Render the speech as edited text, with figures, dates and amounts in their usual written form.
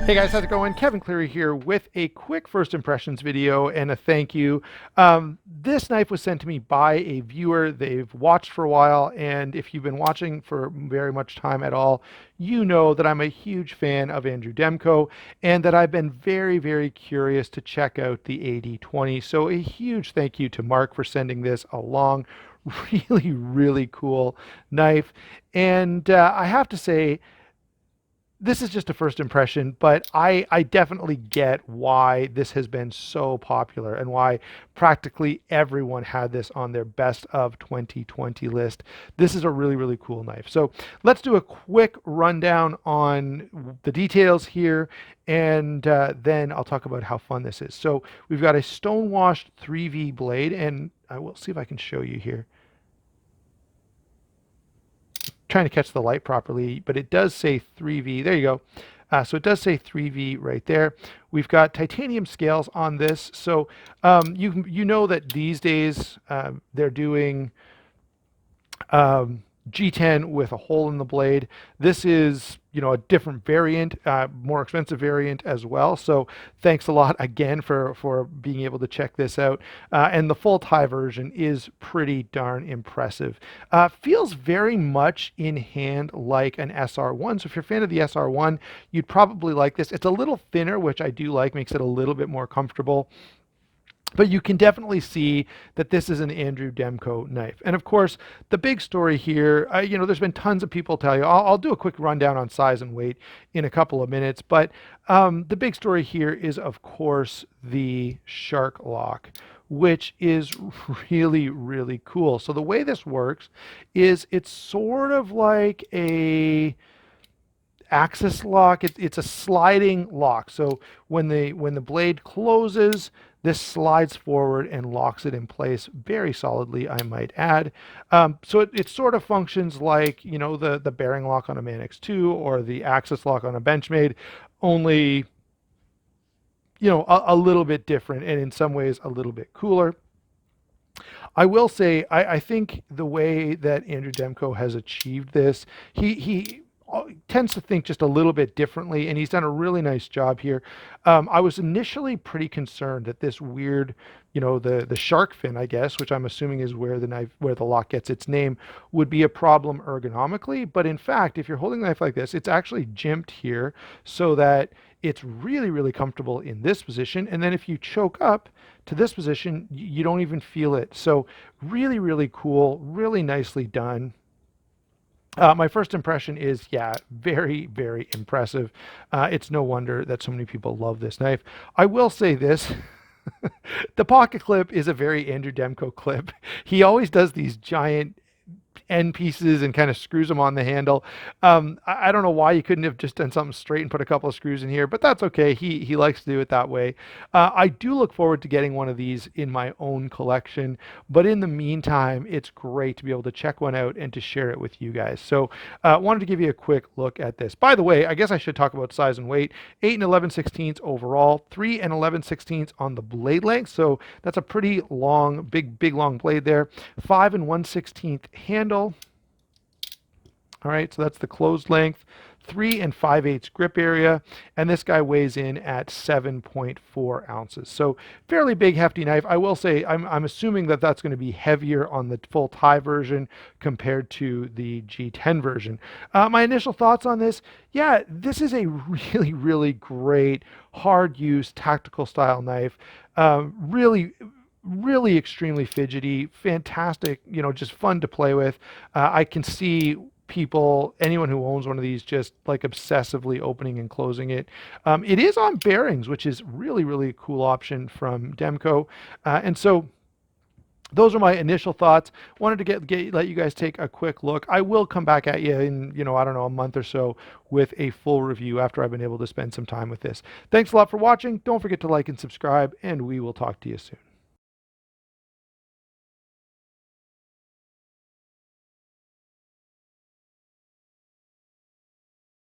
Hey guys, how's it going? Kevin Cleary here with a quick first impressions video and a thank you. This knife was sent to me by a viewer. They've watched for a while, and if you've been watching for very much time at all, you know that I'm a huge fan of Andrew Demko and that I've been very, very curious to check out the AD20. So a huge thank you to Mark for sending this along. Really, really cool knife. And I have to say, this is just a first impression, but I definitely get why this has been so popular and why practically everyone had this on their best of 2020 list. This is a really, really cool knife. So let's do a quick rundown on the details here, and then I'll talk about how fun this is. So we've got a Stonewashed 3V blade, and I will see if I can show you here. Trying to catch the light properly, but it does say 3V. There you go. So it does say 3V right there. We've got titanium scales on this. So you know that these days they're doing G10 with a hole in the blade. This is, a different variant, more expensive variant as well. So thanks a lot again for being able to check this out. And the full tie version is pretty darn impressive. Feels very much in hand like an SR1. So if you're a fan of the SR1, you'd probably like this. It's a little thinner, which I do like, makes it a little bit more comfortable. But you can definitely see that this is an Andrew Demko knife. And of course, the big story here, there's been tons of people tell you, I'll do a quick rundown on size and weight in a couple of minutes, but the big story here is, of course, the shark lock, which is really, really cool. So the way this works is it's sort of like a axis lock. It's a sliding lock. So when the blade closes, this slides forward and locks it in place very solidly, I might add. So it sort of functions like, the bearing lock on a Manix 2 or the axis lock on a Benchmade, only, a little bit different and in some ways a little bit cooler. I will say, I think the way that Andrew Demko has achieved this, he tends to think just a little bit differently, and he's done a really nice job here. I was initially pretty concerned that this weird, the shark fin, I guess, which I'm assuming is where the lock gets its name, would be a problem ergonomically. But in fact, if you're holding a knife like this, it's actually jimped here so that it's really, really comfortable in this position. And then if you choke up to this position, you don't even feel it. So really, really cool, really nicely done. My first impression is, yeah, very, very impressive. It's no wonder that so many people love this knife. I will say this. The pocket clip is a very Andrew Demko clip. He always does these giant end pieces and kind of screws them on the handle. I don't know why you couldn't have just done something straight and put a couple of screws in here, but that's okay. He likes to do it that way. I do look forward to getting one of these in my own collection, but in the meantime, it's great to be able to check one out and to share it with you guys. So wanted to give you a quick look at this. By the way, I guess I should talk about size and weight. 8 and 11/16 overall, 3 and 11/16 on the blade length. So that's a pretty long, big long blade there. 5 and 1/16 handle. All right, so that's the closed length. 3 and 5/8 grip area, and this guy weighs in at 7.4 ounces. So fairly big, hefty knife. I will say I'm assuming that that's going to be heavier on the full tie version compared to the G10 version. My initial thoughts on this, yeah, this is a really, really great, hard use, tactical style knife. Really extremely fidgety, fantastic, just fun to play with. I can see anyone who owns one of these, just like obsessively opening and closing it. It is on bearings, which is really, really a cool option from Demko. And so those are my initial thoughts. Wanted to let you guys take a quick look. I will come back at you in, I don't know, a month or so with a full review after I've been able to spend some time with this. Thanks a lot for watching. Don't forget to like and subscribe, and we will talk to you soon.